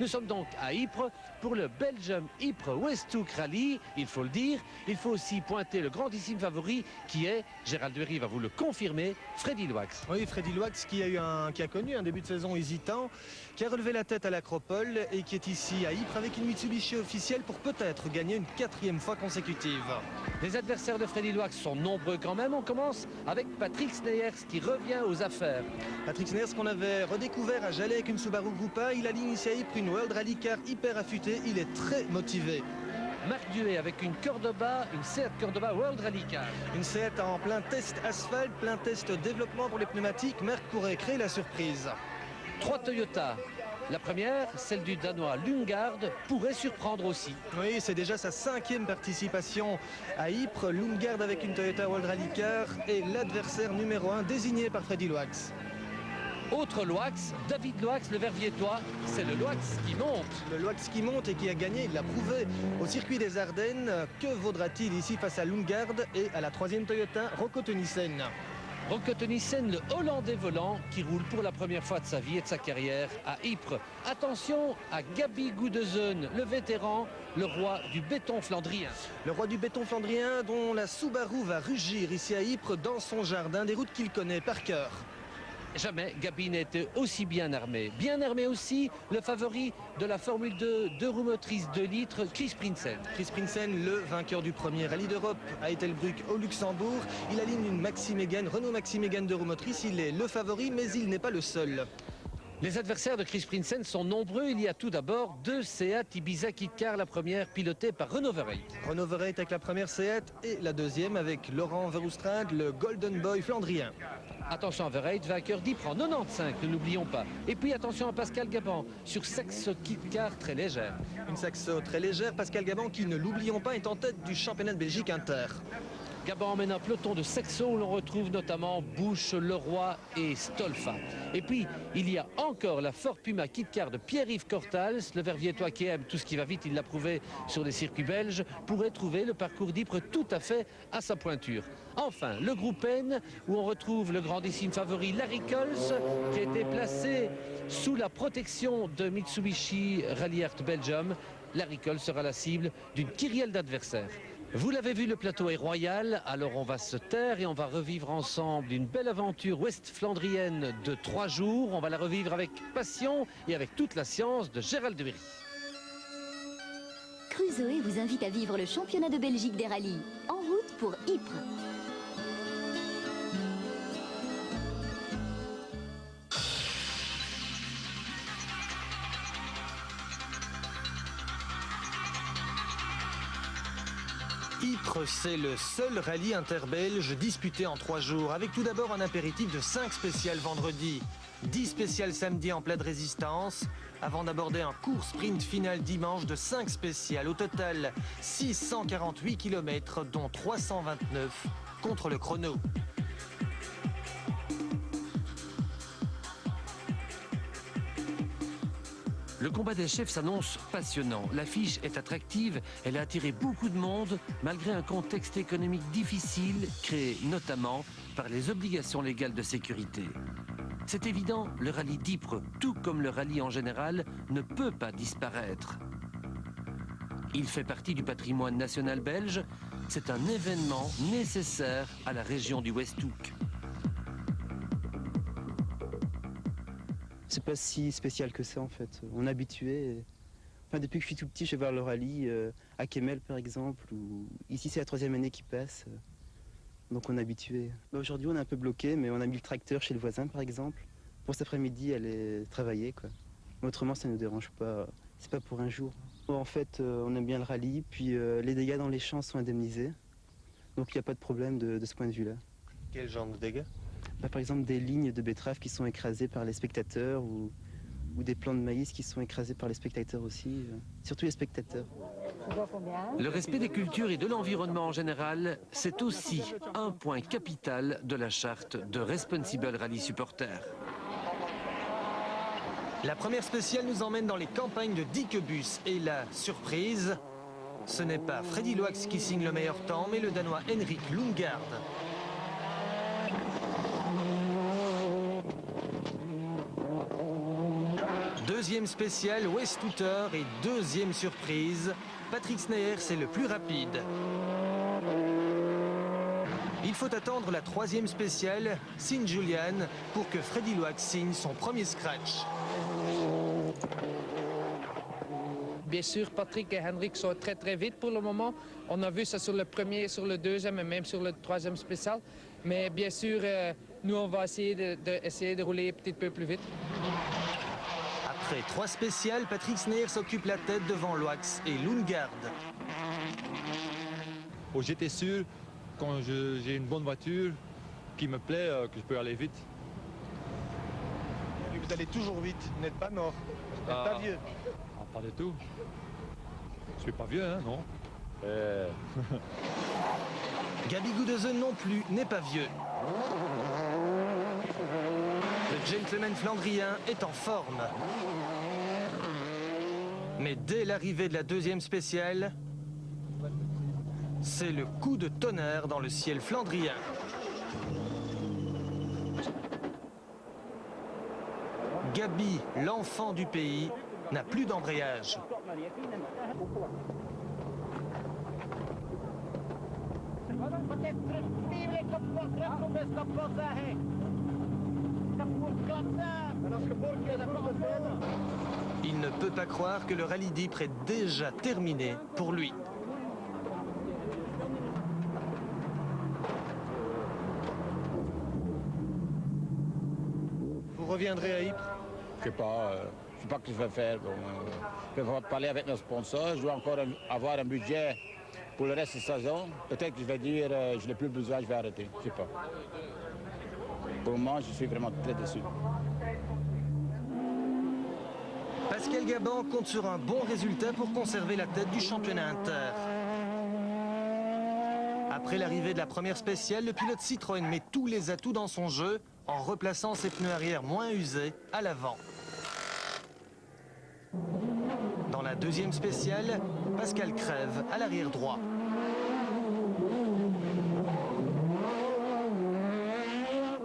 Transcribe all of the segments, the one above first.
Nous sommes donc à Ypres pour le Belgium Ypres Westhoek Rally. Il faut le dire, il faut aussi pointer le grandissime favori qui est, Gérald Dury va vous le confirmer, Freddy Loax. Oui, Freddy Loax qui a connu un début de saison hésitant, qui a relevé la tête à l'Acropole et qui est ici à Ypres avec une Mitsubishi officielle pour peut-être gagner une 4e fois consécutive. Les adversaires de Freddy Loax sont nombreux quand même. On commence avec Patrick Sneyers qui revient aux affaires. Patrick Sneyers qu'on avait redécouvert à Jalais avec une Subaru Grupa, il aligne ici à Ypres une World Rally Car hyper affûtée, il est très motivé. Marc Duet avec une Cordoba, une Seat Cordoba World Rally Car. Une Seat en plein test asphalte, plein test développement pour les pneumatiques. Marc pourrait créer la surprise. 3 Toyota. La première, celle du Danois Lundgaard, pourrait surprendre aussi. Oui, c'est déjà sa 5e participation à Ypres. Lundgaard avec une Toyota World Rally Car est l'adversaire numéro 1 désigné par Freddy Loax. Autre Loax, David Loax, le Verviétois, c'est le Loax qui monte. Le Loax qui monte et qui a gagné, il l'a prouvé au circuit des Ardennes. Que vaudra-t-il ici face à Lundgaard et à la 3e Toyota Rocco Tønnesen? Rocco Tønnesen, le Hollandais volant, qui roule pour la première fois de sa vie et de sa carrière à Ypres. Attention à Gabi Goudezon, le vétéran, le roi du béton flandrien. Le roi du béton flandrien dont la Subaru va rugir ici à Ypres dans son jardin, des routes qu'il connaît par cœur. Jamais Gabi n'était aussi bien armé. Bien armé aussi, le favori de la Formule 2 roues motrices 2 litres, Chris Prinsen. Chris Prinsen, le vainqueur du premier rallye d'Europe à Ettelbruck au Luxembourg. Il aligne une Maxi Mégane, Renault Maxi Mégane de roues motrices. Il est le favori, mais il n'est pas le seul. Les adversaires de Chris Prinsen sont nombreux. Il y a tout d'abord 2 Seat Ibiza Kit Car, la première pilotée par Renault Verreit. Renault Verreit avec la première Seat et la deuxième avec Laurent Verhoostrand, le Golden Boy flandrien. Attention à Verreit, vainqueur d'Ypres en 95, ne l'oublions pas. Et puis attention à Pascal Gaban sur Saxo Kit Car très légère. Une Saxo très légère, Pascal Gaban qui, ne l'oublions pas, est en tête du championnat de Belgique Inter. Gaban emmène un peloton de Saxo où l'on retrouve notamment Busch, Leroy et Stolfa. Et puis, il y a encore la Ford Puma Kit Car de Pierre-Yves Cortals, le Verviétois qui aime tout ce qui va vite, il l'a prouvé sur les circuits belges, pourrait trouver le parcours d'Ypres tout à fait à sa pointure. Enfin, le groupe N, où on retrouve le grandissime favori Larry Coles, qui a été placé sous la protection de Mitsubishi Rally Art Belgium. Larry Coles sera la cible d'une kyrielle d'adversaires. Vous l'avez vu, le plateau est royal, alors on va se taire et on va revivre ensemble une belle aventure ouest-flandrienne de 3 jours. On va la revivre avec passion et avec toute la science de Gérald Dury. Cruzoé vous invite à vivre le championnat de Belgique des rallyes. En route pour Ypres. Ypres, c'est le seul rallye interbelge disputé en 3 jours, avec tout d'abord un apéritif de 5 spéciales vendredi, 10 spéciales samedi en pleine résistance, avant d'aborder un court sprint final dimanche de 5 spéciales. Au total, 648 km, dont 329 contre le chrono. Le combat des chefs s'annonce passionnant. L'affiche est attractive, elle a attiré beaucoup de monde malgré un contexte économique difficile créé notamment par les obligations légales de sécurité. C'est évident, le rallye d'Ypres, tout comme le rallye en général, ne peut pas disparaître. Il fait partie du patrimoine national belge. C'est un événement nécessaire à la région du Westhoek. C'est pas si spécial que ça en fait. On est habitué. Enfin, depuis que je suis tout petit, je vais voir le rallye à Kemmel par exemple. Ou... Ici, c'est la 3e année qui passe. Donc on est habitué. Aujourd'hui, on est un peu bloqué, mais on a mis le tracteur chez le voisin par exemple. Pour cet après-midi, aller travailler, quoi. Mais autrement, ça ne nous dérange pas. C'est pas pour un jour. En fait, on aime bien le rallye, puis les dégâts dans les champs sont indemnisés. Donc il n'y a pas de problème de ce point de vue-là. Quel genre de dégâts? Par exemple, des lignes de betteraves qui sont écrasées par les spectateurs ou des plants de maïs qui sont écrasés par les spectateurs aussi, surtout les spectateurs. Le respect des cultures et de l'environnement en général, c'est aussi un point capital de la charte de Responsible Rally Supporter. La première spéciale nous emmène dans les campagnes de Dikebus et la surprise, ce n'est pas Freddy Loax qui signe le meilleur temps, mais le Danois Henrik Lundgaard. Deuxième spécial, Westouter et deuxième surprise, Patrick Sneyer, c'est le plus rapide. Il faut attendre la troisième spéciale, St. Julian, pour que Freddy Loax signe son premier scratch. Bien sûr, Patrick et Henrik sont très très vite pour le moment. On a vu ça sur le premier, sur le deuxième et même sur le troisième spécial. Mais bien sûr, nous on va essayer de rouler un petit peu plus vite. Après 3 spéciales, Patrick Sneyer s'occupe la tête devant Loax et Lundgaard. Oh, j'étais sûr, quand j'ai une bonne voiture qui me plaît, que je peux aller vite. Et vous allez toujours vite, vous n'êtes pas mort, vous n'êtes pas vieux. Ah, pas du tout. Je suis pas vieux, hein, non. Gabi Goedesen non plus n'est pas vieux. Le gentleman flandrien est en forme. Mais dès l'arrivée de la deuxième spéciale, c'est le coup de tonnerre dans le ciel flandrien. Gabi, l'enfant du pays, n'a plus d'embrayage. Il ne peut pas croire que le rallye d'Ypres est déjà terminé pour lui. Vous reviendrez à Ypres? Je sais pas ce que je vais faire. Bon, je vais parler avec nos sponsors. Je dois encore avoir un budget pour le reste de la saison. Peut-être que je vais dire je n'ai plus besoin, je vais arrêter. Je sais pas. Pour le moment, je suis vraiment très déçu. Pascal Gabon compte sur un bon résultat pour conserver la tête du championnat inter. Après l'arrivée de la première spéciale, le pilote Citroën met tous les atouts dans son jeu en replaçant ses pneus arrière moins usés à l'avant. Dans la deuxième spéciale, Pascal crève à l'arrière droit.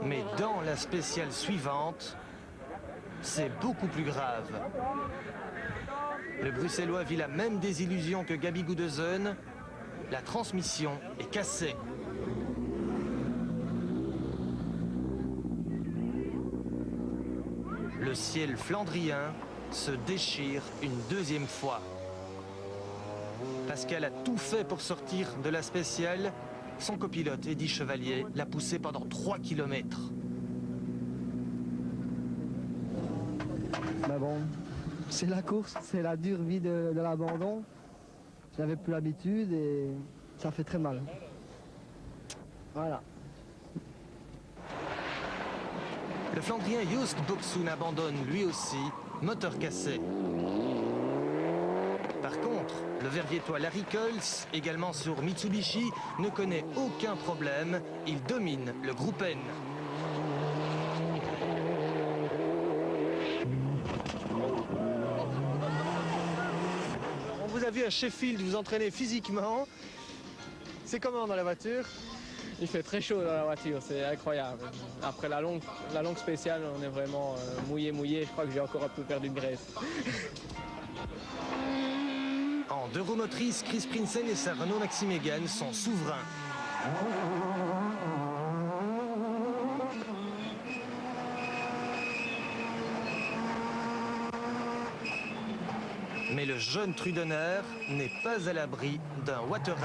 Mais dans la spéciale suivante, c'est beaucoup plus grave. Le Bruxellois vit la même désillusion que Gabi Goedesen. La transmission est cassée. Le ciel flandrien se déchire une deuxième fois. Pascal a tout fait pour sortir de la spéciale. Son copilote, Eddy Chevalier, l'a poussé pendant 3 km. Mais bon, c'est la course, c'est la dure vie de l'abandon. J'avais plus l'habitude et ça fait très mal. Voilà. Le Flandrien Joost Boksoen abandonne lui aussi, moteur cassé. Par contre, le Verviétois Larry Kulz, également sur Mitsubishi, ne connaît aucun problème. Il domine le groupe N. On vous a vu à Sheffield vous entraîner physiquement. C'est comment dans la voiture? Il fait très chaud dans la voiture, c'est incroyable. Après la longue spéciale, on est vraiment mouillé. Je crois que j'ai encore un peu perdu de graisse. En deux roues motrices, Chris Prinsen et sa Renault Maxi Mégane sont souverains. Mais le jeune Trudener n'est pas à l'abri d'un Wateringue.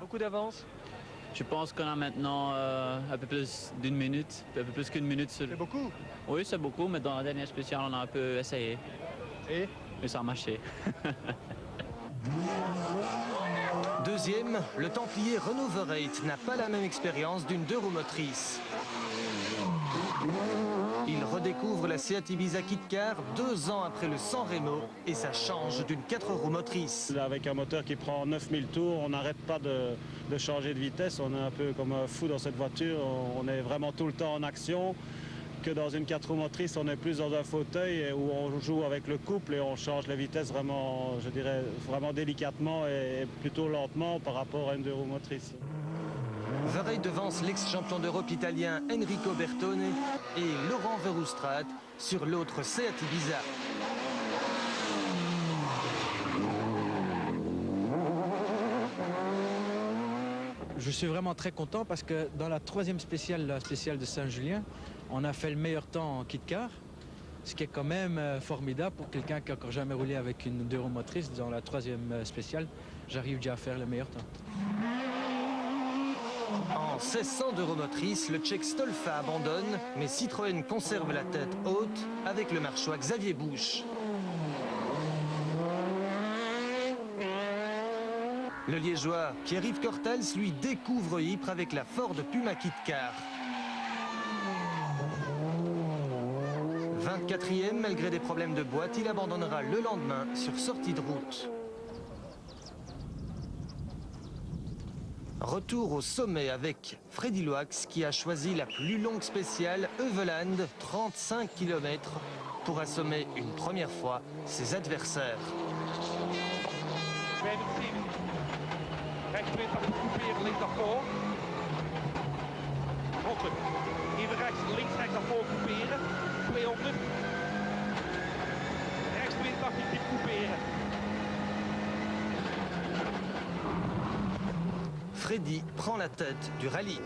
Beaucoup d'avance? Je pense qu'on a maintenant un peu plus d'une minute, un peu plus qu'une minute. C'est beaucoup? Oui, c'est beaucoup, mais dans la dernière spéciale, on a un peu essayé. Et? Mais ça a marché. Deuxième, le Templier Renault Verrate n'a pas la même expérience d'une deux roues motrices. Il redécouvre la Seat Ibiza Kitcar 2 ans après le San Remo et ça change d'une 4 roues motrices. Avec un moteur qui prend 9000 tours, on n'arrête pas de changer de vitesse. On est un peu comme un fou dans cette voiture. On est vraiment tout le temps en action. que dans une 4 roues motrices, on est plus dans un fauteuil où on joue avec le couple et on change la vitesse vraiment, je dirais, vraiment délicatement et plutôt lentement par rapport à une 2 roues motrices. Verhey devance l'ex-champion d'Europe italien Enrico Bertone et Laurent Verhoestrat sur l'autre Seat Ibiza. Je suis vraiment très content parce que dans la troisième spéciale, la spéciale de Saint-Julien, on a fait le meilleur temps en kit car, ce qui est quand même formidable pour quelqu'un qui n'a encore jamais roulé avec une 2 roues motrices. Dans la troisième spéciale, j'arrive déjà à faire le meilleur temps. En 1600 d'euromotrice, le Tchèque Stolfa abandonne, mais Citroën conserve la tête haute avec le marchois Xavier Bouche. Le Liégeois Pierre-Yves Cortals, lui, découvre Ypres avec la Ford Puma Kit Car. 24e, malgré des problèmes de boîte, il abandonnera le lendemain sur sortie de route. Retour au sommet avec Freddy Loax qui a choisi la plus longue spéciale Heuvelland, 35 km, pour assommer une première fois ses adversaires. Rechts wint, dat couperen links naar voor. Rotten. Even rechts, links naar voor couperen. 200. Rechts wint, mag je diep couperen. Freddy prend la tête du rallye.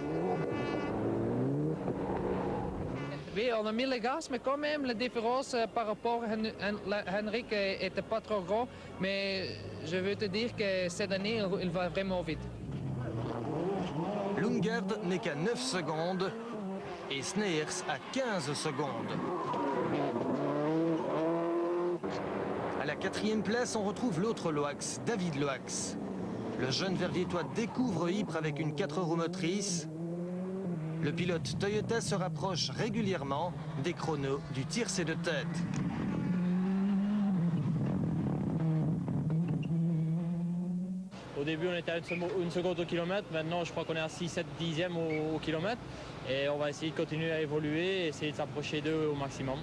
Oui, on a mis le gaz, mais quand même, la différence par rapport à Henrik n'était pas trop grand. Mais je veux te dire que cette année, il va vraiment vite. Lundgaard n'est qu'à 9 secondes et Sneers à 15 secondes. À la 4e place, on retrouve l'autre Loax, David Loax. Le jeune Verviétois découvre Ypres avec une 4 roues motrices. Le pilote Toyota se rapproche régulièrement des chronos du tiercé de tête. Au début, on était à une seconde au kilomètre. Maintenant, je crois qu'on est à 6-7 dixièmes au kilomètre. Et on va essayer de continuer à évoluer et essayer de s'approcher d'eux au maximum.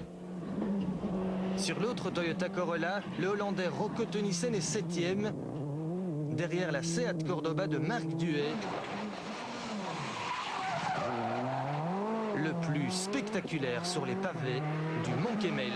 Sur l'autre Toyota Corolla, le Hollandais Rocco Tunissen est 7e. Derrière la Seat Cordoba de Marc Duhet. Le plus spectaculaire sur les pavés du Mont Kemmel.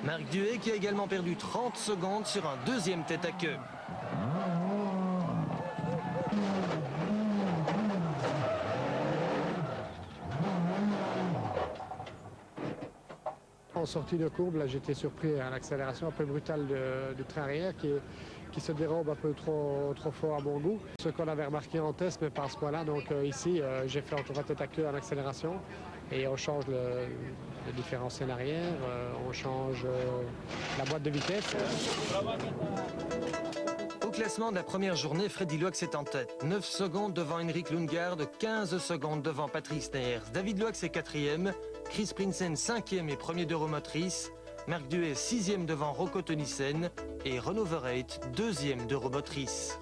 Marc Duhet qui a également perdu 30 secondes sur un deuxième tête-à-queue. En sortie de courbe, là j'étais surpris à l'accélération un peu brutale du train arrière qui se dérobe un peu trop fort à mon goût. Ce qu'on avait remarqué en test, mais pas à ce point-là. Donc ici, j'ai fait en tête-à-queue en accélération et on change le différentiel arrière, on change la boîte de vitesse. Au classement de la première journée, Freddy Loax est en tête. 9 secondes devant Henrik Lundgaard, 15 secondes devant Patrick Sneers. David Loax est 4e, Chris Prinsen 5e et premier d'Euromotrice, Marc Duhet 6e devant Rocco Tunissen et Renaud Verhey 2e d'Euromotrice.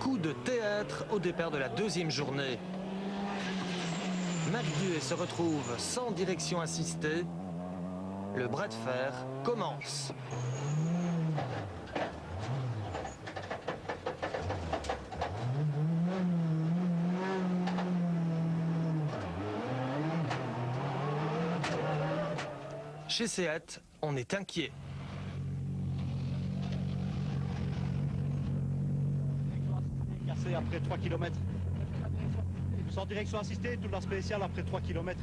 Coup de théâtre au départ de la deuxième journée. Marc Duhet se retrouve sans direction assistée. Le bras de fer commence. Chez Seat, on est inquiet. Cassé à après 3 km. Sans direction assistée, toute la spéciale après 3 km,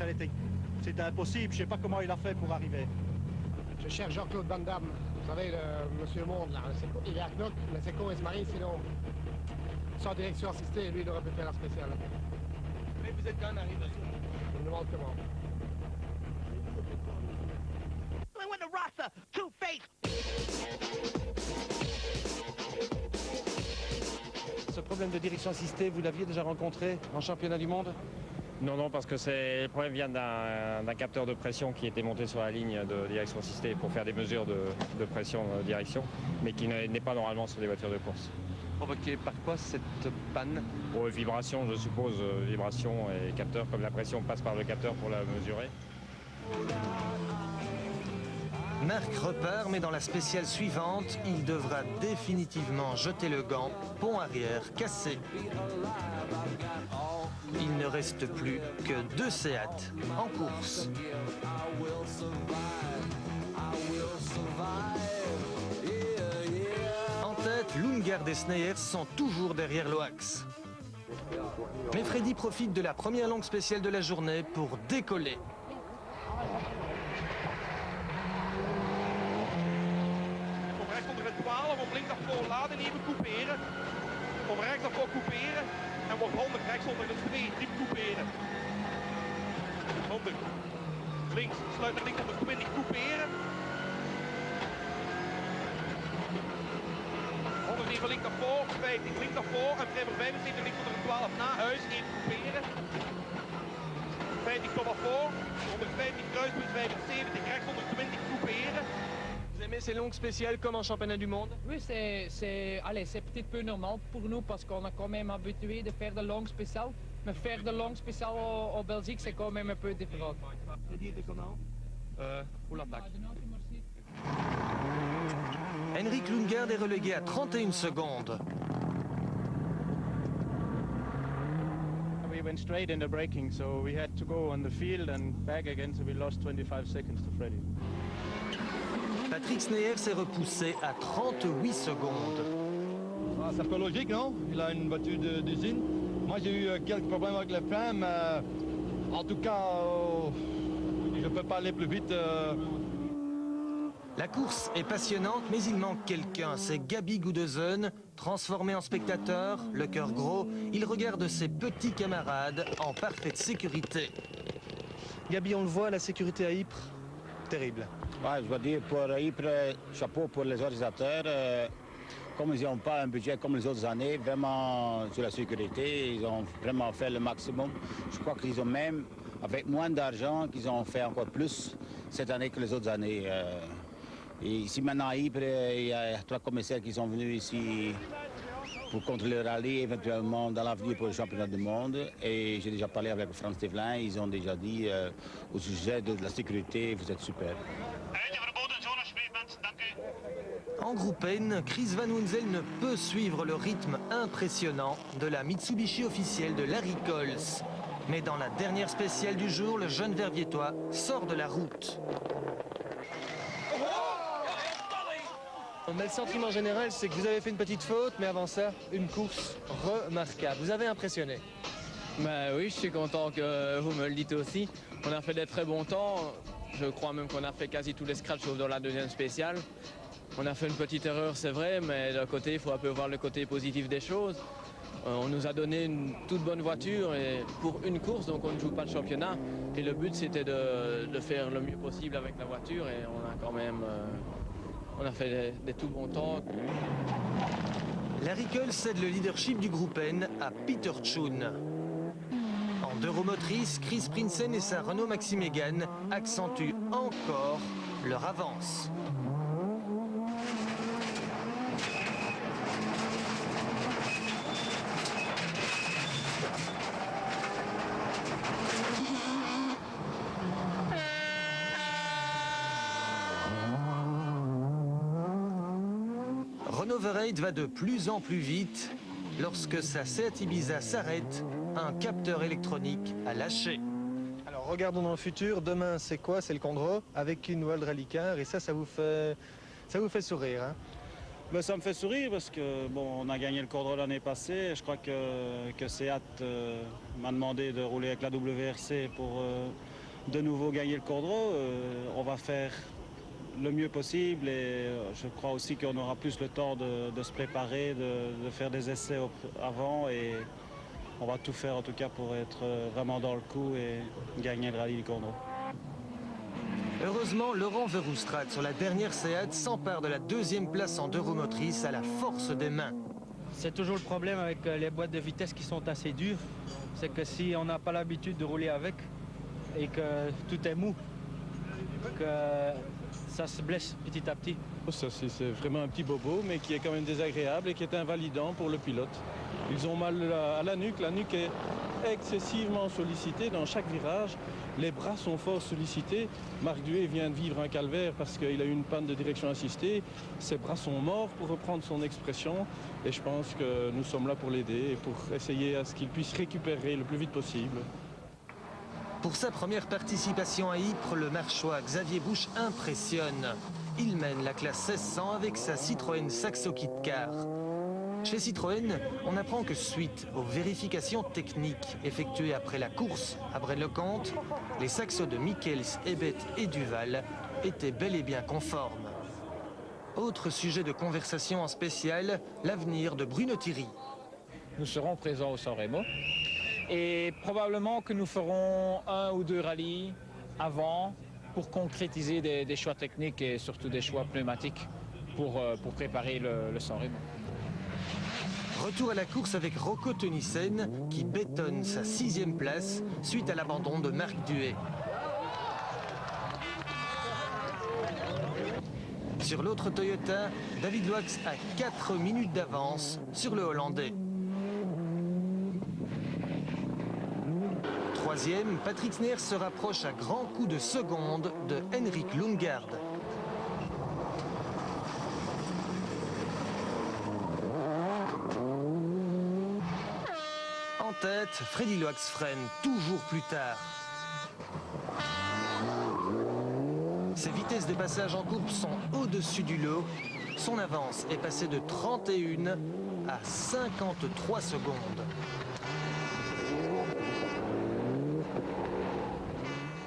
c'était impossible. Je ne sais pas comment il a fait pour arriver. Je cherche Jean-Claude Van Damme. Vous savez, le monsieur Monde, là. Il est à Knock, mais c'est con, il se marie, sinon... Sans direction assistée, lui, il aurait pu faire la spéciale. Mais vous êtes quand même arrivé. Je me demande comment. Ce problème de direction assistée, vous l'aviez déjà rencontré en championnat du monde? Non, non, parce que le problème vient d'un capteur de pression qui était monté sur la ligne de direction assistée pour faire des mesures de pression direction, mais qui n'est pas normalement sur les voitures de course. Provoqué par quoi cette panne? Vibration, je suppose, vibration et capteur, comme la pression passe par le capteur pour la mesurer. Marc repart, mais dans la spéciale suivante, il devra définitivement jeter le gant, pont arrière cassé. Il ne reste plus que 2 Seat en course. En tête, Lundgaard et Sneyers sont toujours derrière Loax. Mais Freddy profite de la première longue spéciale de la journée pour décoller. Op links daarvoor laden, even couperen. Om rechts daarvoor couperen. En wordt 100 rechtsonder de 2, diep couperen. 100. Links, sluit naar links 120, couperen. 100 even links daarvoor, 50 links daarvoor. En Trevor 75 links onder een 12 na huis, even couperen. 50 tot daarvoor. 150 kruispunt, 75 rechts 120, couperen. Vous aimez ces longues spéciales comme en championnat du monde? Oui, c'est petit peu normal pour nous parce qu'on est quand même habitué de faire de longues spéciales. Mais faire de longues spéciales en Belgique, c'est quand même un peu différent. Pour l'attaque. Henrik Lundgaard est relégué à 31 secondes. We went straight into braking, so we had to go on the field and back again, so we lost 25 seconds to Freddy. Patrick Sneyers est repoussé à 38 secondes. Ah, c'est un peu logique, non? Il a une voiture d'usine. Moi, j'ai eu quelques problèmes avec les freins, mais en tout cas, je ne peux pas aller plus vite. La course est passionnante, mais il manque quelqu'un. C'est Gabi Goudesen, transformé en spectateur, le cœur gros. Il regarde ses petits camarades en parfaite sécurité. Gabi, on le voit, la sécurité à Ypres, terrible. Ouais, je veux dire, pour Ypres, chapeau pour les organisateurs. Comme ils n'ont pas un budget comme les autres années, vraiment sur la sécurité, ils ont vraiment fait le maximum. Je crois qu'ils ont même, avec moins d'argent, qu'ils ont fait encore plus cette année que les autres années. Et ici maintenant à Ypres, il y a 3 commissaires qui sont venus ici pour contrôler le rallye, éventuellement dans l'avenir pour le championnat du monde. Et j'ai déjà parlé avec Frans Tevlin, ils ont déjà dit au sujet de la sécurité, vous êtes super. En groupe N, Chris Van Hunzel ne peut suivre le rythme impressionnant de la Mitsubishi officielle de Larry Coles. Mais dans la dernière spéciale du jour, le jeune Verviétois sort de la route. Mais le sentiment général, c'est que vous avez fait une petite faute, mais avant ça, une course remarquable. Vous avez impressionné. Bah oui, je suis content que vous me le dites aussi. On a fait des très bons temps. Je crois même qu'on a fait quasi tous les scratchs sauf dans la deuxième spéciale. On a fait une petite erreur, c'est vrai, mais d'un côté, il faut un peu voir le côté positif des choses. On nous a donné une toute bonne voiture et pour une course, donc on ne joue pas le championnat. Et le but, c'était de faire le mieux possible avec la voiture et on a quand même... on a fait des tout bons temps. Larry Coles cède le leadership du groupe N à Peter Tschun. En deux roues motrices, Chris Prinsen et sa Renault Maxi Mégane accentuent encore leur avance. Renault Verheid va de plus en plus vite. Lorsque sa Seat Ibiza s'arrête, un capteur électronique a lâché. Alors regardons dans le futur, demain c'est quoi? C'est le Condro avec une World Rally Car et ça vous fait sourire, hein? Ben, ça me fait sourire parce que bon, on a gagné le Cordro l'année passée. Je crois que Seat m'a demandé de rouler avec la WRC pour de nouveau gagner le Cordro. On va faire le mieux possible et je crois aussi qu'on aura plus le temps de se préparer, de faire des essais avant et on va tout faire en tout cas pour être vraiment dans le coup et gagner le rallye du Cordro. Heureusement, Laurent Verhoustraat sur la dernière Seat s'empare de la deuxième place en deux roues motrices à la force des mains. C'est toujours le problème avec les boîtes de vitesse qui sont assez dures. C'est que si on n'a pas l'habitude de rouler avec et que tout est mou, que ça se blesse petit à petit. Ça, c'est vraiment un petit bobo, mais qui est quand même désagréable et qui est invalidant pour le pilote. Ils ont mal à la nuque est excessivement sollicitée dans chaque virage. Les bras sont fort sollicités. Marc Duet vient de vivre un calvaire parce qu'il a eu une panne de direction assistée. Ses bras sont morts, pour reprendre son expression. Et je pense que nous sommes là pour l'aider et pour essayer à ce qu'il puisse récupérer le plus vite possible. Pour sa première participation à Ypres, le Marchois Xavier Busch impressionne. Il mène la classe 1600 avec sa Citroën Saxo Kit-Car. Chez Citroën, on apprend que suite aux vérifications techniques effectuées après la course à Braine-le-Comte, les Saxos de Michels, Ebet et Duval étaient bel et bien conformes. Autre sujet de conversation en spécial, l'avenir de Bruno Thierry. Nous serons présents au San Remo et probablement que nous ferons 1 ou 2 rallyes avant pour concrétiser des choix techniques et surtout des choix pneumatiques pour préparer le San Remo. Retour à la course avec Rocco Tönnissen qui bétonne sa 6e place suite à l'abandon de Marc Duet. Sur l'autre Toyota, David Loax a 4 minutes d'avance sur le Hollandais. 3e, Patrick Sneers se rapproche à grands coups de seconde de Henrik Lundgaard. En tête, Freddy Loax freine toujours plus tard. Ses vitesses de passage en courbe sont au-dessus du lot. Son avance est passée de 31 à 53 secondes.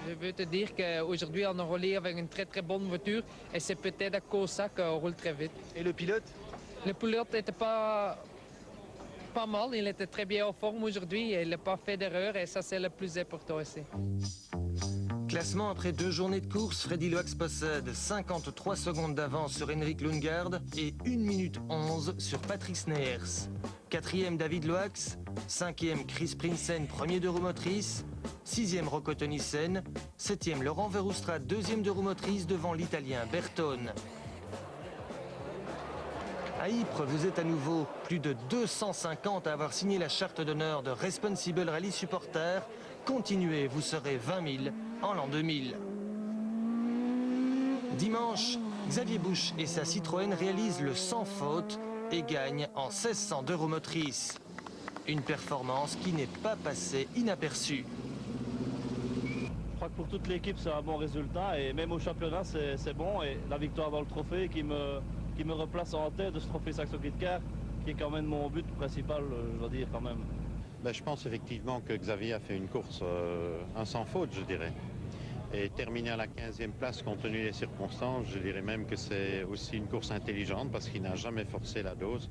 Je veux te dire qu'aujourd'hui on a roulé avec une très bonne voiture et c'est peut-être à cause de ça qu'on roule très vite. Et le pilote? Le pilote n'était pas mal, il était très bien en forme aujourd'hui et il n'a pas fait d'erreur et ça c'est le plus important aussi. Classement après 2 journées de course, Freddy Loax possède 53 secondes d'avance sur Henrik Lundgaard et 1 minute 11 sur Patrick Sneers. 4e David Loax, 5e Chris Prinsen, premier de roue motrice, 6e Rocco Tönnissen, 7e Laurent Verhoustraat, 2e de roue motrice devant l'Italien Bertone. À Ypres, vous êtes à nouveau plus de 250 à avoir signé la charte d'honneur de Responsible Rally Supporter. Continuez, vous serez 20 000 en l'an 2000. Dimanche, Xavier Busch et sa Citroën réalisent le sans faute et gagnent en 1600 de roues motrices. Une performance qui n'est pas passée inaperçue. Je crois que pour toute l'équipe, c'est un bon résultat et même au championnat, c'est bon. Et la victoire dans le trophée qui me replace en tête de ce trophée Saxo Kit-Car, qui est quand même mon but principal, je dois dire quand même. Ben, je pense effectivement que Xavier a fait une course un sans faute, je dirais. Et terminer à la 15e place compte tenu des circonstances, je dirais même que c'est aussi une course intelligente parce qu'il n'a jamais forcé la dose.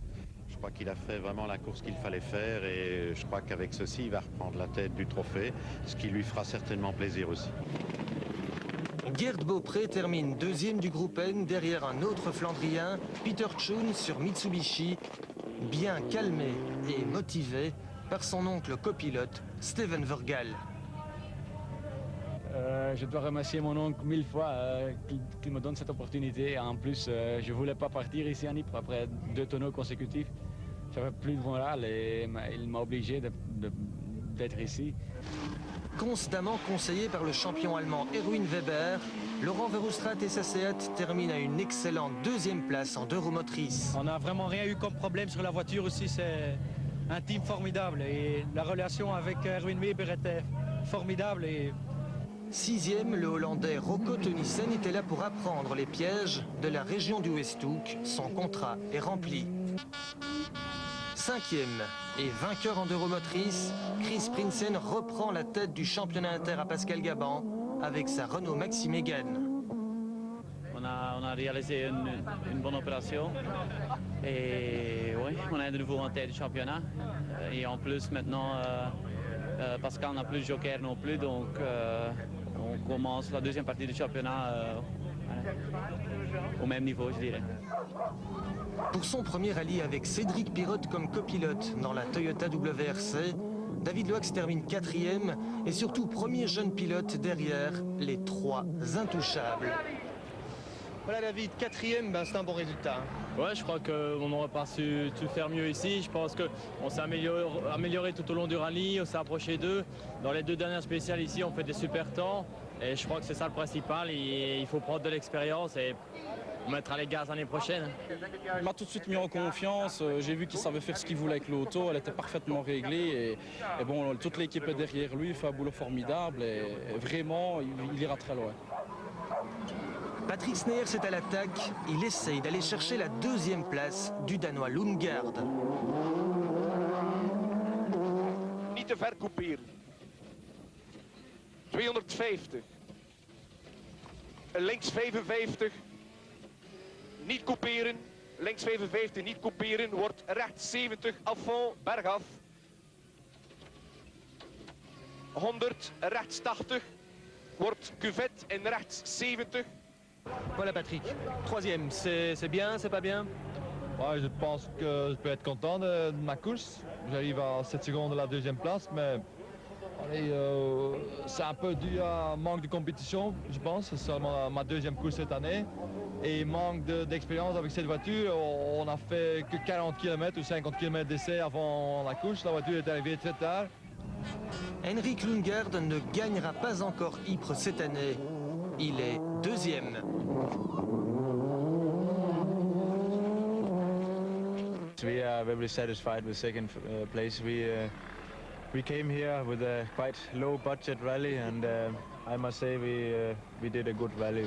Je crois qu'il a fait vraiment la course qu'il fallait faire et je crois qu'avec ceci, il va reprendre la tête du trophée, ce qui lui fera certainement plaisir aussi. Gerd Beaupré termine 2e du groupe N derrière un autre Flandrien, Peter Tschun sur Mitsubishi, bien calmé et motivé par son oncle copilote Steven Vergal. Je dois remercier mon oncle 1000 fois qu'il me donne cette opportunité. En plus, je ne voulais pas partir ici à Ypres après 2 tonneaux consécutifs. J'avais plus de morale et il m'a obligé d'être ici. Constamment conseillé par le champion allemand Erwin Weber, Laurent Verhoustraat et sa Seat terminent à une excellente 2e place en 2 roues motrices. On n'a vraiment rien eu comme problème sur la voiture aussi, c'est un team formidable et la relation avec Erwin Weber était formidable et Sixième, le Hollandais Rocco Tunissen était là pour apprendre les pièges de la région du Westhoek. Son contrat est rempli. Cinquième et vainqueur en Euromotrice, Chris Prinsen reprend la tête du championnat inter à Pascal Gaban avec sa Renault Maxi Mégane. On a réalisé une bonne opération et oui, on est de nouveau en tête du championnat. Et en plus maintenant, Pascal n'a plus de joker non plus, donc on commence la deuxième partie du championnat au même niveau, je dirais. Pour son premier rallye avec Cédric Pirotte comme copilote dans la Toyota WRC, David Loax termine quatrième et surtout premier jeune pilote derrière les trois intouchables. Voilà David, quatrième, c'est un bon résultat. Ouais, je crois qu'on n'aurait pas su faire mieux ici. Je pense qu'on s'est amélioré tout au long du rallye, on s'est approché d'eux. Dans les deux dernières spéciales ici, on fait des super temps. Et je crois que c'est ça le principal. Il faut prendre de l'expérience et mettre à l'égard l'année prochaine. Il m'a tout de suite mis en confiance. J'ai vu qu'il savait faire ce qu'il voulait avec l'auto. Elle était parfaitement réglée. Et bon, toute l'équipe est derrière lui. Il fait un boulot formidable. Et vraiment, il ira très loin. Patrick Sneyers est à l'attaque. Il essaye d'aller chercher la deuxième place du Danois Lundgaard. Niet te ver couperen. 250. Links 55. Niet couperen. Links 55, niet couperen. Wordt rechts 70. Afval, bergaf. 100, rechts 80. Wordt cuvette en rechts 70. Voilà Patrick, troisième, c'est bien, c'est pas bien? Ouais, je pense que je peux être content de ma course. J'arrive à 7 secondes de la deuxième place, mais c'est un peu dû à un manque de compétition, je pense. C'est seulement ma deuxième course cette année. Et manque d'expérience avec cette voiture. On n'a fait que 40 km ou 50 km d'essai avant la course. La voiture est arrivée très tard. Henrik Lundgaard ne gagnera pas encore Ypres cette année. Il est deuxième. We are very satisfied with second place. We came here with a quite low budget rally, and I must say we did a good rally.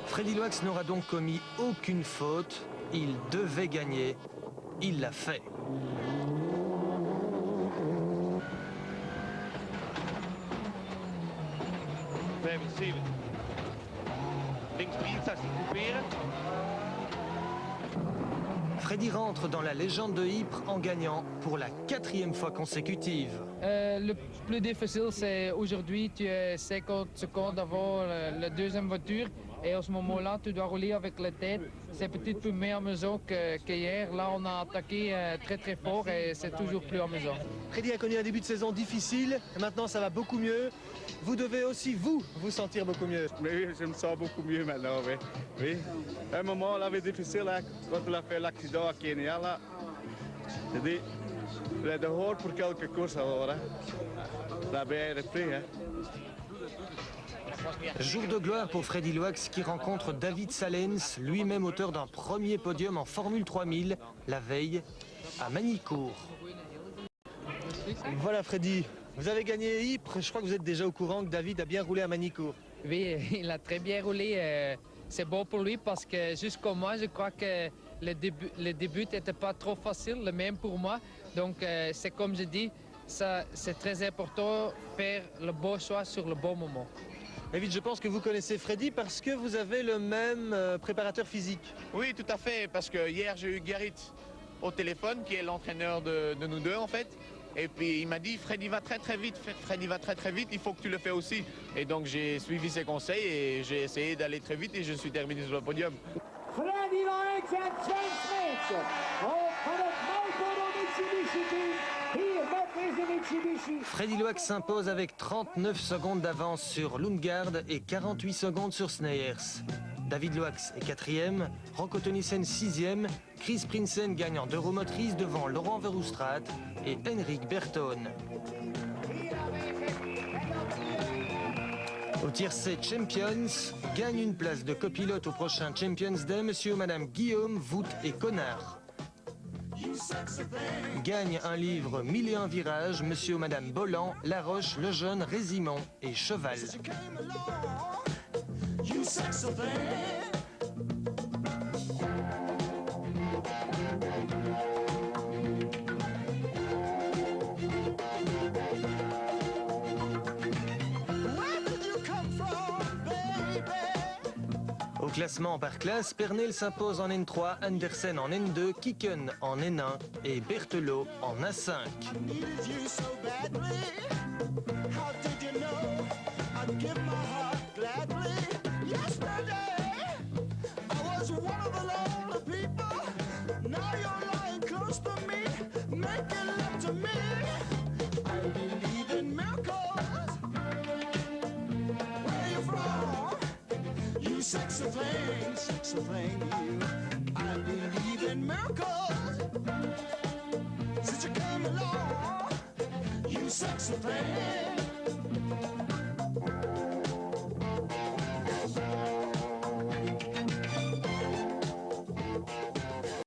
Freddy Loax n'aura donc commis aucune faute. Il devait gagner. Il l'a fait. Links 63 couperen. Freddy rentre dans la légende de Ypres en gagnant pour la 4e fois consécutive. Le plus difficile, c'est aujourd'hui, tu es 50 secondes avant la deuxième voiture et à ce moment-là, tu dois rouler avec la tête. C'est peut-être plus amusant qu'hier. Là, on a attaqué très très fort et c'est toujours plus amusant. Freddy a connu un début de saison difficile, et maintenant ça va beaucoup mieux. Vous devez aussi, vous sentir beaucoup mieux. Oui, je me sens beaucoup mieux maintenant, oui. Oui. Un moment, là, c'était difficile, hein, quand on a fait l'accident à Kenya, là. J'ai dit, il est dehors pour quelques courses alors, hein. Là, ben, il est pris, hein. Jour de gloire pour Freddy Loax qui rencontre David Salens, lui-même auteur d'un premier podium en Formule 3000, la veille, à Magny-Cours. Voilà Freddy, vous avez gagné Ypres, je crois que vous êtes déjà au courant que David a bien roulé à Magny-Cours. Oui, il a très bien roulé. C'est bon pour lui parce que jusqu'à moi, je crois que le début n'était pas trop facile, le même pour moi. Donc c'est comme je dis, c'est très important de faire le bon choix sur le bon moment. David, je pense que vous connaissez Freddy parce que vous avez le même préparateur physique. Oui, tout à fait, parce que hier j'ai eu Gerrit au téléphone, qui est l'entraîneur de nous deux en fait. Et puis il m'a dit, Freddy va très très vite, Freddy va très très vite, il faut que tu le fais aussi. Et donc j'ai suivi ses conseils et j'ai essayé d'aller très vite et je suis terminé sur le podium. Freddy Loax en Sven Smith van het Marlboro Mitsubishi team hier met deze Mitsubishi. Freddy Loax s'impose avec 39 secondes d'avance sur Lundgaard et 48 secondes sur Sneyers. David Loax est 4e, Rocco Tunissen 6e, Chris Prinsen gagne en Euromotrice devant Laurent Verhulstraat et Henrik Bertone. Au tiercé Champions, gagne une place de copilote au prochain Champions Day, monsieur ou madame Guillaume, Vout et Connard. Gagne un livre 1001 virages, Monsieur ou Madame Bolland, Laroche, Lejeune, Résimont et Cheval. Au classement par classe, Pernel s'impose en N3, Andersen en N2, Kicken en N1 et Berthelot en A5. Sexy flame, you. I believe in miracles. Since you came along, you sexy flame.